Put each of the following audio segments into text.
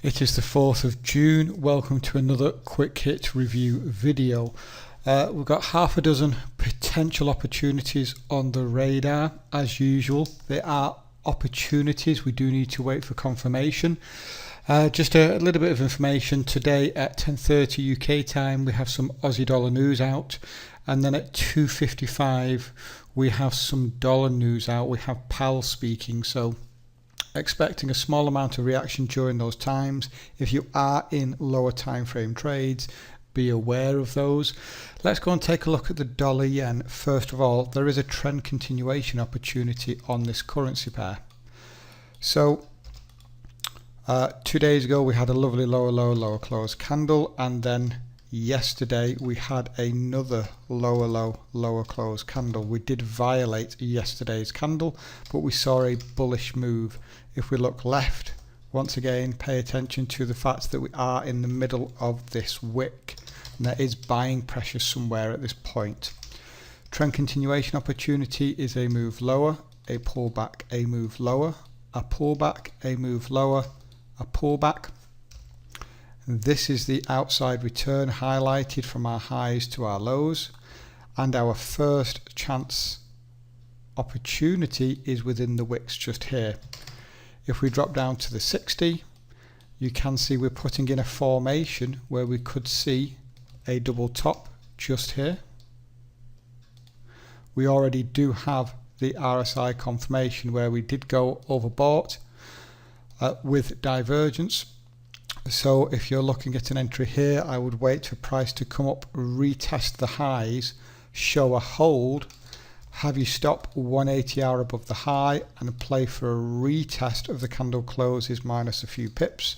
It is the 4th of June. Welcome to another quick hit review video. We've got half a dozen potential opportunities on the radar. As usual, they are opportunities. We do need to wait for confirmation. Just a little bit of information. Today at 10:30 UK time we have some Aussie dollar news out, and then at 2:55 we have some dollar news out. We have Powell speaking, so expecting a small amount of reaction during those times. If you are in lower time frame trades, be aware of those. Let's go and take a look at the dollar yen. First of all, there is a trend continuation opportunity on this currency pair. So 2 days ago we had a lovely lower close candle, and then yesterday we had another lower close candle. We did violate yesterday's candle, but we saw a bullish move. If we look left, once again pay attention to the fact that we are in the middle of this wick, and there is buying pressure somewhere at this point. Trend continuation opportunity is a move lower, a pullback, a move lower, a pullback, a move lower, a pullback. This is the outside return highlighted from our highs to our lows, and our first chance opportunity is within the wicks just here. If we drop down to the 60, you can see we're putting in a formation where we could see a double top just here. We already do have the RSI confirmation where we did go overbought with divergence. So if you're looking at an entry here, I would wait for price to come up, retest the highs, show a hold, have you stop 180R above the high and play for a retest of the candle closes minus a few pips.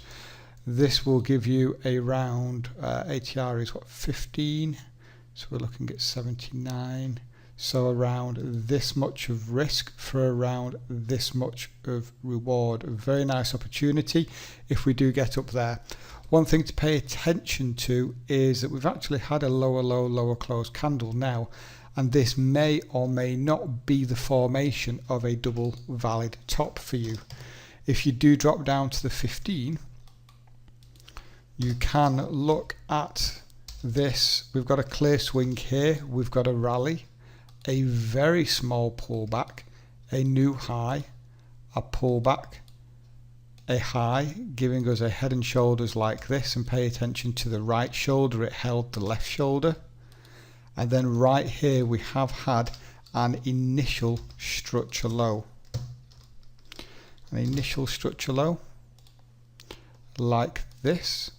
This will give you a round, ATR is what, 15, so we're looking at 79. So around this much of risk for around this much of reward. A very nice opportunity if we do get up there. One thing to pay attention to is that we've actually had a lower close candle now, and this may or may not be the formation of a double valid top for you. If you do drop down to the 15, you can look at this. We've got a clear swing here, we've got a rally, a very small pullback, a new high, a pullback, a high, giving us a head and shoulders like this, and pay attention to the right shoulder, it held the left shoulder, and then right here we have had an initial structure low, like this.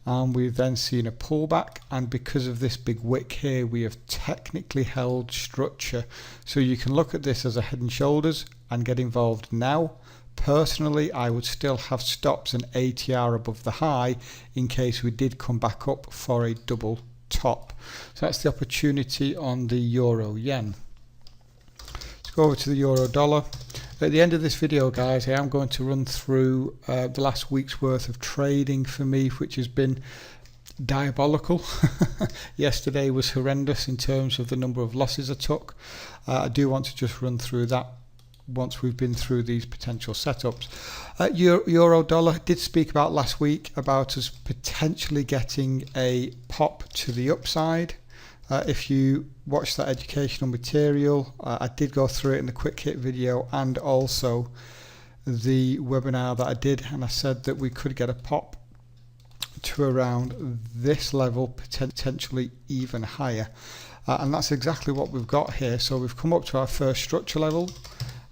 And we've then seen a pullback, and because of this big wick here we have technically held structure. So you can look at this as a head and shoulders and get involved now. Personally, I would still have stops and ATR above the high in case we did come back up for a double top. So that's the opportunity on the euro yen. Let's go over to the euro dollar. At the end of this video, guys, I am going to run through the last week's worth of trading for me, which has been diabolical. Yesterday was horrendous in terms of the number of losses I took. I do want to just run through that once we've been through these potential setups. Euro dollar did speak about last week about us potentially getting a pop to the upside. If you watch that educational material, I did go through it in the quick hit video and also the webinar that I did, and I said that we could get a pop to around this level, potentially even higher, and that's exactly what we've got here. So we've come up to our first structure level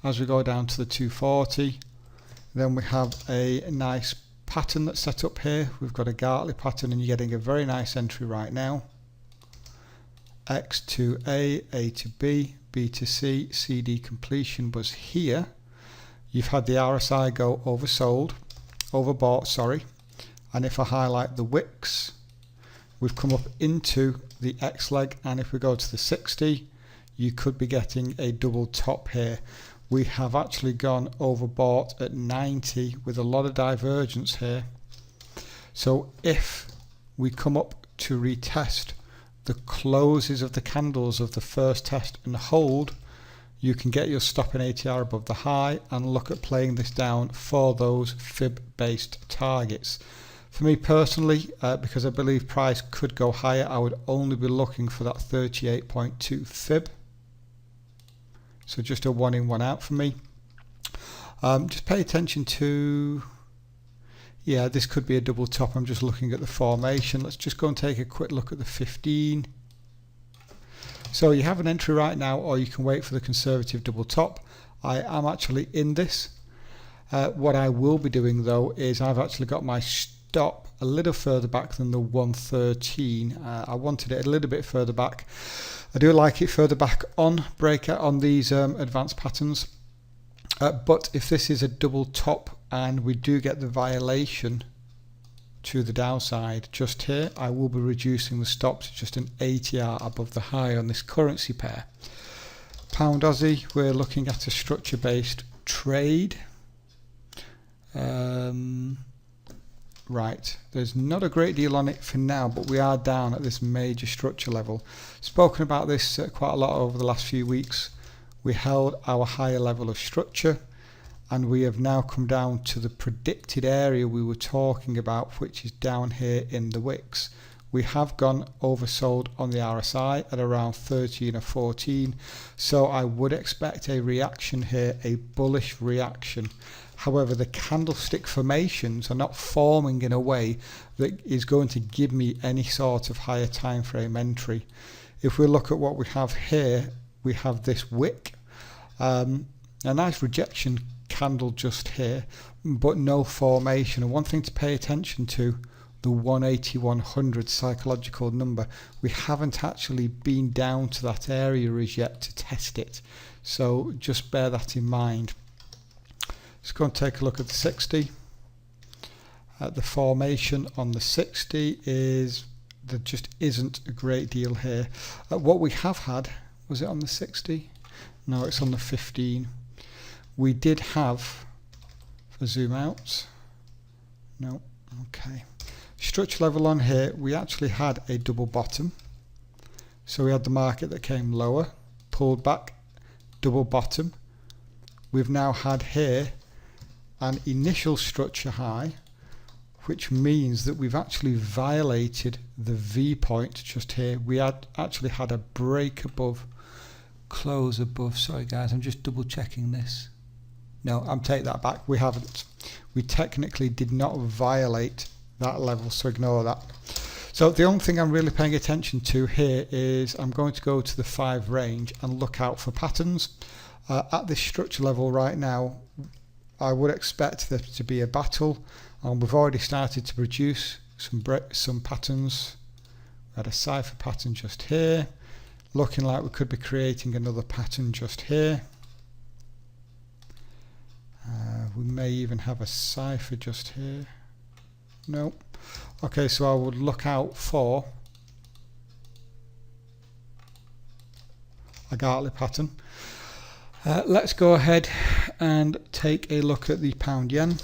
as we go down to the 240. Then we have a nice pattern that's set up here. We've got a Gartley pattern, and you're getting a very nice entry right now. X to A to B, B to C, CD completion was here. You've had the RSI go overbought, sorry. And if I highlight the wicks, we've come up into the X leg, and if we go to the 60, you could be getting a double top here. We have actually gone overbought at 90 with a lot of divergence here. So if we come up to retest the closes of the candles of the first test and hold, you can get your stop in ATR above the high and look at playing this down for those fib based targets. For me personally, because I believe price could go higher, I would only be looking for that 38.2 fib. So just a 1 in 1 out for me. Just pay attention to, yeah, this could be a double top. I'm just looking at the formation. Let's just go and take a quick look at the 15. So you have an entry right now, or you can wait for the conservative double top. I am actually in this. What I will be doing though is I've actually got my stop a little further back than the 113. I wanted it a little bit further back. I do like it further back on breakout on these advanced patterns. But if this is a double top and we do get the violation to the downside just here, I will be reducing the stop to just an ATR above the high on this currency pair. Pound Aussie, we're looking at a structure based trade. Right, there's not a great deal on it for now, but we are down at this major structure level. Spoken about this quite a lot over the last few weeks. We held our higher level of structure, and we have now come down to the predicted area we were talking about, which is down here in the wicks. We have gone oversold on the RSI at around 13 or 14, so I would expect a reaction here, a bullish reaction. However, the candlestick formations are not forming in a way that is going to give me any sort of higher time frame entry. If we look at what we have here, we have this wick, a nice rejection candle just here, but no formation. And one thing to pay attention to, the 180-100 psychological number, we haven't actually been down to that area as yet to test it, so just bear that in mind. Let's go and take a look at the 60. The formation on the 60 is, there just isn't a great deal here. What we have had, was it on the 60? No, it's on the 15. We did have, for zoom out, no, okay. Structure level on here, we actually had a double bottom. So we had the market that came lower, pulled back, double bottom. We've now had here an initial structure high, which means that we've actually violated the V point just here. We had actually had a break above, close above. Sorry guys, I'm just double checking this. No, I'm taking that back. We haven't. We technically did not violate that level, so ignore that. So the only thing I'm really paying attention to here is I'm going to go to the 5 range and look out for patterns. At this structure level right now, I would expect there to be a battle, and we've already started to produce some patterns. We had a cipher pattern just here, looking like we could be creating another pattern just here. We may even have a cipher just here. No. Okay, so I would look out for a Gartley pattern. Let's go ahead and take a look at the pound yen.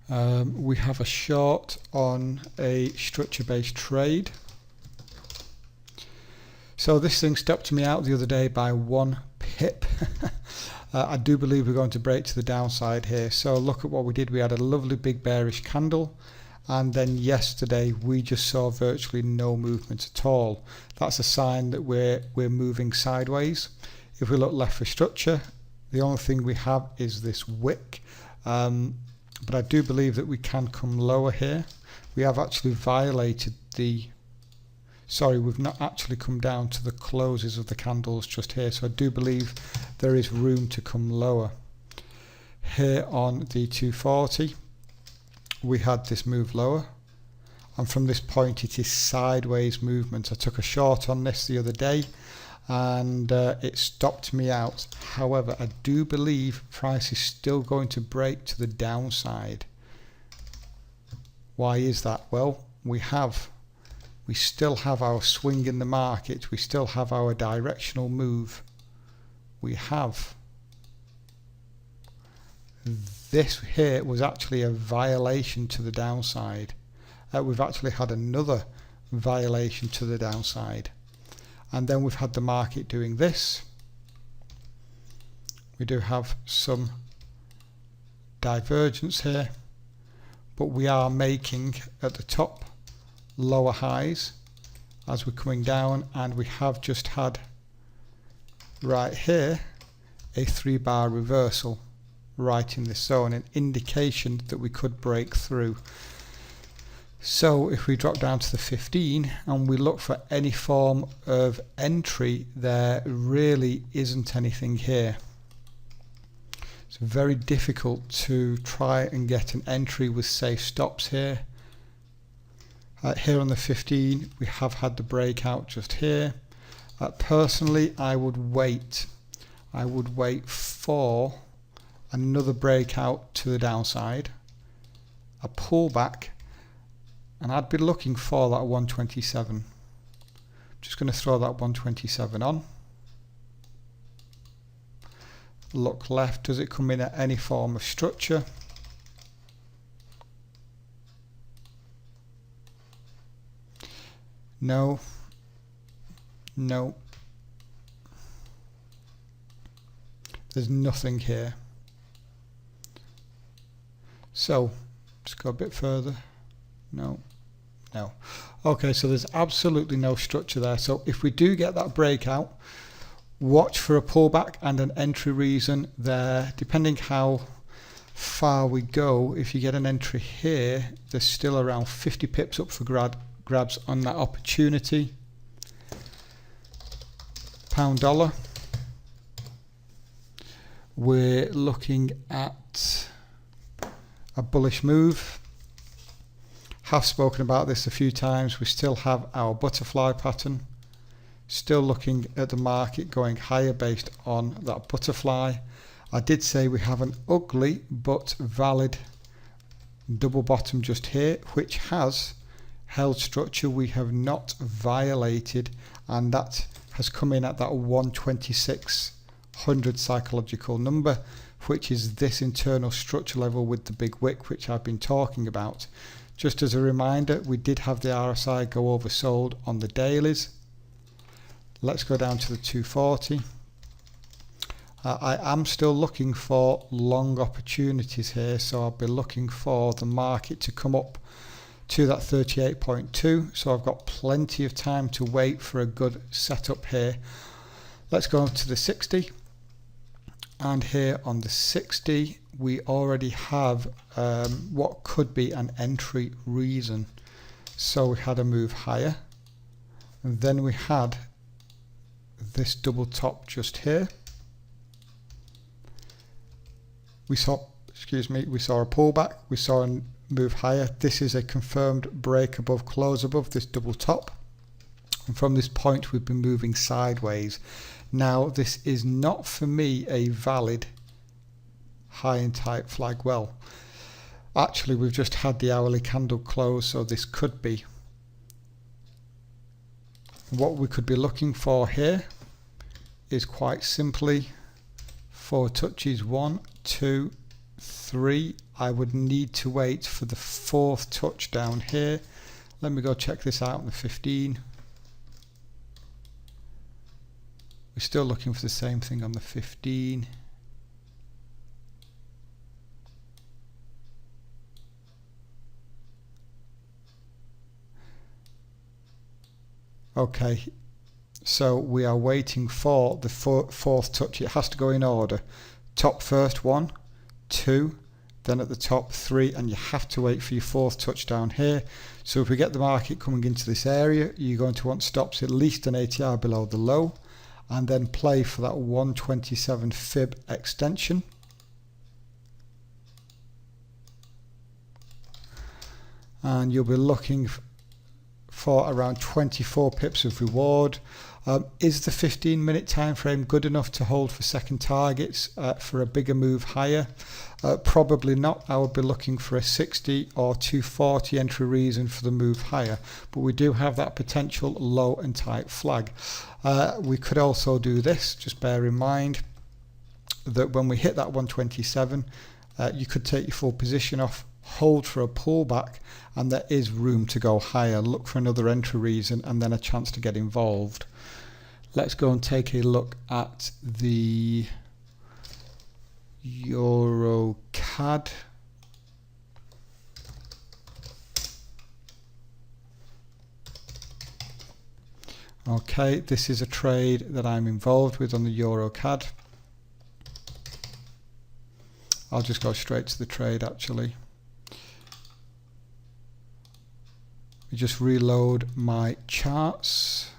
We have a short on a structure based trade. So this thing stopped me out the other day by 1 pip. I do believe we're going to break to the downside here. So look at what we did. We had a lovely big bearish candle, and then yesterday we just saw virtually no movement at all. That's a sign that we're moving sideways. If we look left for structure, the only thing we have is this wick, but I do believe that we can come lower here. We have actually violated the, sorry, we've not actually come down to the closes of the candles just here, so I do believe there is room to come lower. Here on the 240 we had this move lower, and from this point it is sideways movement. I took a short on this the other day and it stopped me out. However, I do believe price is still going to break to the downside. Why is that? Well, we still have our swing in the market, we still have our directional move, we have this here was actually a violation to the downside. We've actually had another violation to the downside. and then we've had the market doing this. We do have some divergence here, but we are making at the top lower highs as we're coming down, and we have just had right here a 3-bar reversal right in this zone, an indication that we could break through. So if we drop down to the 15 and we look for any form of entry, there really isn't anything here. It's very difficult to try and get an entry with safe stops here. Here on the 15 we have had the breakout just here. Personally, I would wait for another breakout to the downside, a pullback, and I'd be looking for that 127. I'm just going to throw that 127 on. Look left, does it come in at any form of structure? No. No. There's nothing here. So, just go a bit further. No. No. Okay, so there's absolutely no structure there. So if we do get that breakout, watch for a pullback and an entry reason there, depending how far we go. If you get an entry here, there's still around 50 pips up for grabs on that opportunity. Pound dollar, we're looking at a bullish move. Have spoken about this a few times. We still have our butterfly pattern, still looking at the market going higher based on that butterfly. I did say we have an ugly but valid double bottom just here, which has held structure. We have not violated, and that has come in at that 12600 psychological number, which is this internal structure level with the big wick which I've been talking about. Just as a reminder, we did have the RSI go oversold on the dailies. Let's go down to the 240. I am still looking for long opportunities here, so I'll be looking for the market to come up to that 38.2, so I've got plenty of time to wait for a good setup here. Let's go to the 60, and here on the 60 we already have what could be an entry reason. So we had a move higher, and then we had this double top just here. We saw a pullback, we saw a move higher. This is a confirmed break above, close above this double top, and from this point we've been moving sideways. Now this is not for me a valid high and tight flag. Well, actually we've just had the hourly candle close, so this could be. What we could be looking for here is quite simply 4 touches, 1, 2, 3. I would need to wait for the 4th touch down here. Let me go check this out on the 15. We're still looking for the same thing on the 15. Okay, so we are waiting for the 4th touch. It has to go in order. Top first, 1, 2, then at the top 3, and you have to wait for your 4th touch down here. So if we get the market coming into this area, you're going to want stops at least an ATR below the low, and then play for that 127 fib extension. And you'll be looking for around 24 pips of reward. Is the 15-minute time frame good enough to hold for second targets for a bigger move higher? Probably not. I would be looking for a 60 or 240 entry reason for the move higher, but we do have that potential low and tight flag. We could also do this. Just bear in mind that when we hit that 127, you could take your full position off, hold for a pullback, and there is room to go higher. Look for another entry reason and then a chance to get involved. Let's go and take a look at the Euro CAD. Okay, this is a trade that I'm involved with on the Euro CAD. I'll just go straight to the trade actually. We just reload my charts.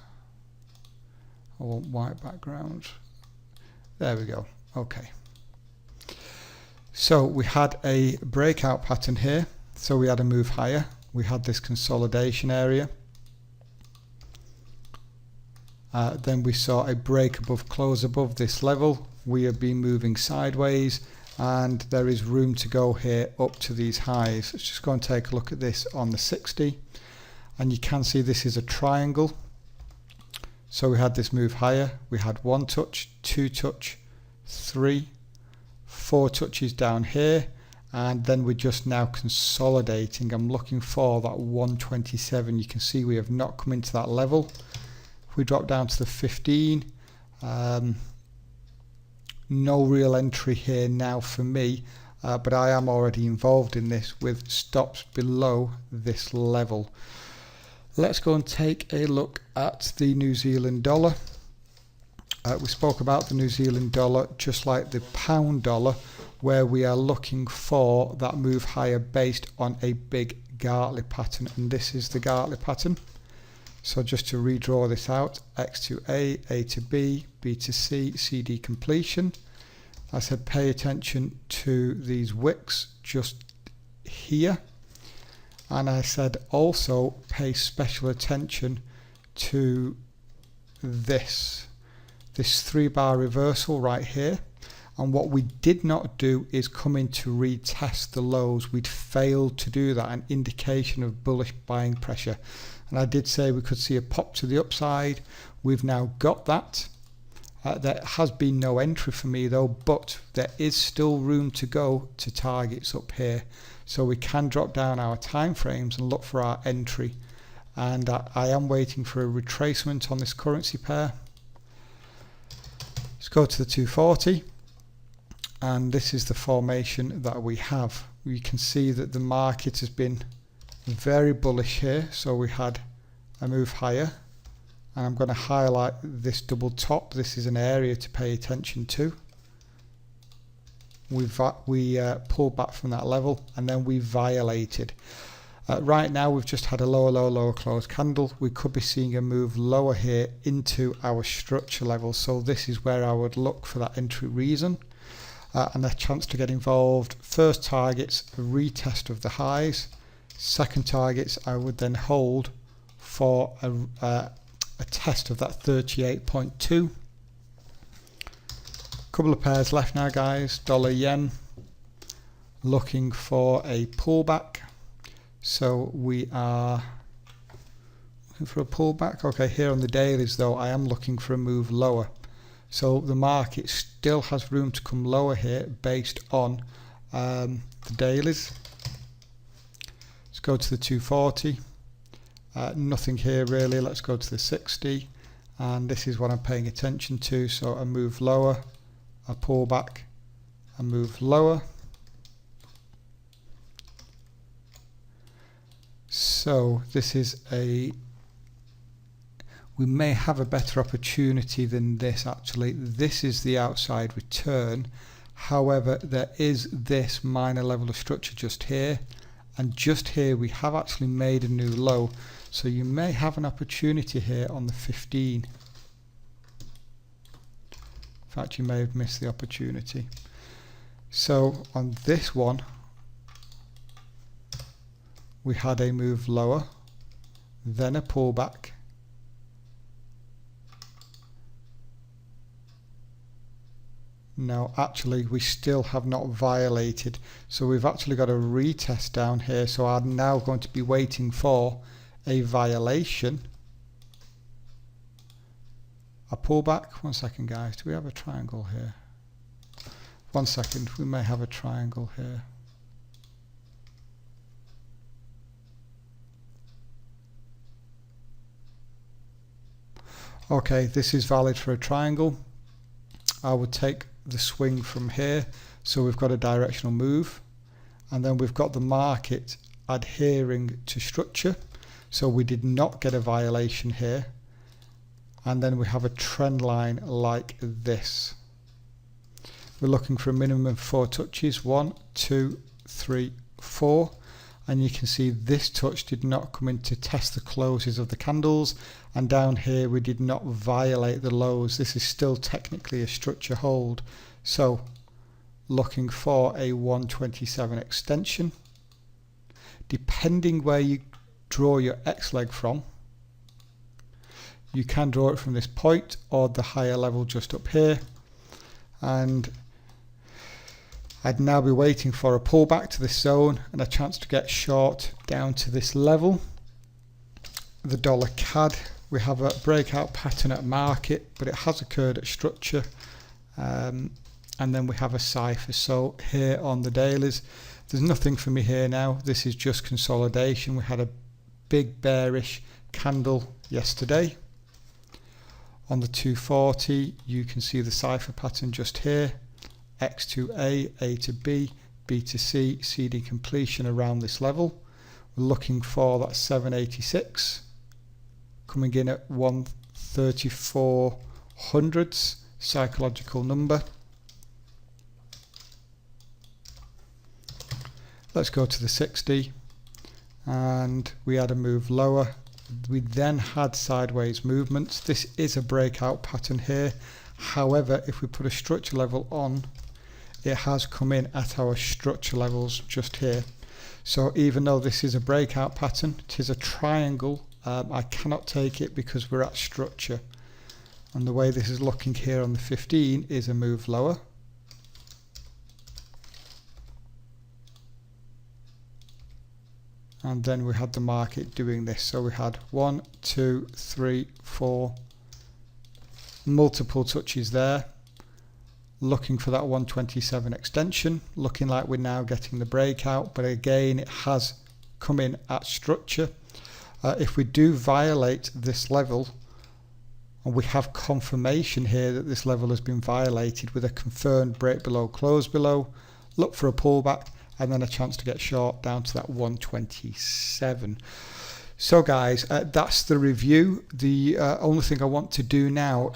I want white background. There we go. Okay. So we had a breakout pattern here. So we had a move higher. We had this consolidation area. Then we saw a break above close above this level. We have been moving sideways and there is room to go here up to these highs. Let's just go and take a look at this on the 60. And you can see this is a triangle. So we had this move higher. We had 1 touch, 2 touch, 3, 4 touches down here. And then we're just now consolidating. I'm looking for that 127. You can see we have not come into that level. If we drop down to the 15, no real entry here now for me, but I am already involved in this with stops below this level. Let's go and take a look at the New Zealand dollar. We spoke about the New Zealand dollar just like the pound dollar, where we are looking for that move higher based on a big Gartley pattern, and this is the Gartley pattern. So just to redraw this out, X to A to B, B to C, CD completion. I said pay attention to these wicks just here. And I said also pay special attention to this 3-bar reversal right here. And what we did not do is come in to retest the lows. We'd failed to do that, an indication of bullish buying pressure. And I did say we could see a pop to the upside. We've now got that. There has been no entry for me though, but there is still room to go to targets up here. So we can drop down our time frames and look for our entry. And I am waiting for a retracement on this currency pair. Let's go to the 240. And this is the formation that we have. You can see that the market has been very bullish here. So we had a move higher, and I'm going to highlight this double top. This is an area to pay attention to. We pulled back from that level and then we violated. Right now we've just had a lower close candle. We could be seeing a move lower here into our structure level. So this is where I would look for that entry reason. And a chance to get involved. First targets, a retest of the highs. Second targets, I would then hold for a test of that 38.2. Couple of pairs left now, guys. Dollar yen, looking for a pullback. So we are looking for a pullback. Okay, here on the dailies though, I am looking for a move lower. So the market still has room to come lower here based on the dailies. Let's go to the 240. Nothing here really. Let's go to the 60. And this is what I'm paying attention to. So a move lower, a pullback, a move lower. So this is we may have a better opportunity than this actually. This is the outside return. However, there is this minor level of structure just here. And just here we have actually made a new low. So you may have an opportunity here on the 15. In fact, you may have missed the opportunity. So on this one, we had a move lower, then a pullback. No, actually we still have not violated. So we've actually got a retest down here. So I'm now going to be waiting for a violation. A pullback. 1 second, guys. Do we have a triangle here? 1 second. We may have a triangle here. Okay, this is valid for a triangle. I would take the swing from here, so we've got a directional move, and then we've got the market adhering to structure, so we did not get a violation here, and then we have a trend line like this. We're looking for a minimum of 4 touches, 1, 2, 3, 4, and you can see this touch did not come in to test the closes of the candles, and down here we did not violate the lows. This is still technically a structure hold, so looking for a 127 extension. Depending where you draw your X leg from, you can draw it from this point or the higher level just up here, and I'd now be waiting for a pullback to this zone and a chance to get short down to this level. The dollar CAD, we have a breakout pattern at market, but it has occurred at structure, and then we have a cipher. So here on the dailies, there's nothing for me here now. This is just consolidation. We had a big bearish candle yesterday. On the 240, you can see the cipher pattern just here. X to A to B, B to C, CD completion around this level. We're looking for that 786, coming in at 134 hundredths, psychological number. Let's go to the 60, and we had a move lower. We then had sideways movements. This is a breakout pattern here. However, if we put a structure level on, it has come in at our structure levels just here. So even though this is a breakout pattern, it is a triangle, I cannot take it because we're at structure. And the way this is looking here on the 15 is a move lower. And then we had the market doing this. So we had 1, 2, 3, 4, multiple touches there. Looking for that 127 extension, looking like we're now getting the breakout, but again it has come in at structure. If we do violate this level, and we have confirmation here that this level has been violated with a confirmed break below, close below, look for a pullback, and then a chance to get short down to that 127. So guys, that's the review. The only thing I want to do now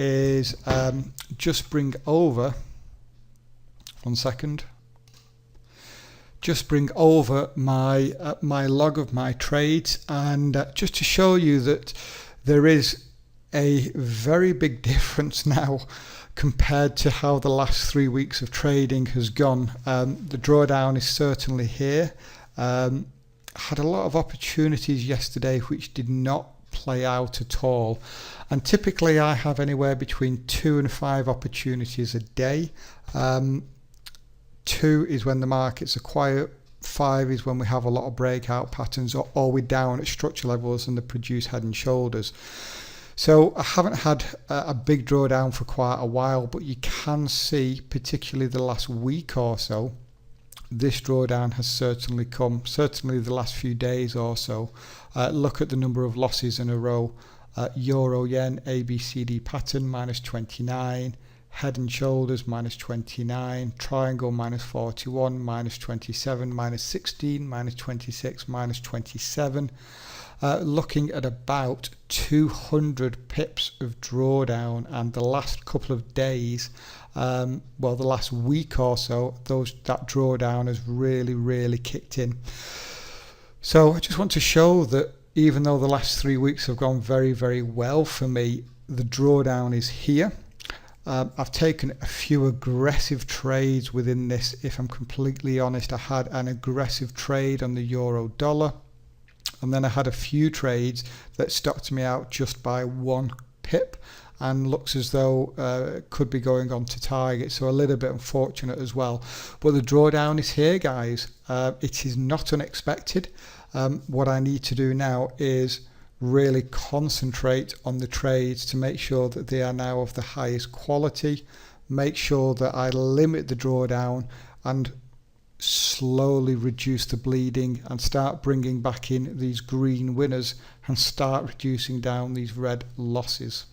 is just bring over, one second, just bring over my my log of my trades, and just to show you that there is a very big difference now compared to how the last 3 weeks of trading has gone. The drawdown is certainly here. Had a lot of opportunities yesterday which did not play out at all, and typically I have anywhere between 2 and 5 opportunities a day. 2 is when the markets are quiet, 5 is when we have a lot of breakout patterns, or we're down at structure levels and they produce head and shoulders. So I haven't had a big drawdown for quite a while, but you can see, particularly the last week or so, this drawdown has certainly come, certainly the last few days or so. Look at the number of losses in a row. Euro yen ABCD pattern minus 29, head and shoulders minus 29, triangle minus 41, minus 27, minus 16, minus 26, minus 27. Looking at about 200 pips of drawdown, and the last couple of days, well, the last week or so, that drawdown has really kicked in. So I just want to show that even though the last 3 weeks have gone very well for me, the drawdown is here. I've taken a few aggressive trades within this. If I'm completely honest, I had an aggressive trade on the euro dollar, and then I had a few trades that stopped me out just by 1 pip, and looks as though it could be going on to target, so a little bit unfortunate as well. But the drawdown is here, guys. It is not unexpected. What I need to do now is really concentrate on the trades to make sure that they are now of the highest quality, make sure that I limit the drawdown and slowly reduce the bleeding and start bringing back in these green winners and start reducing down these red losses.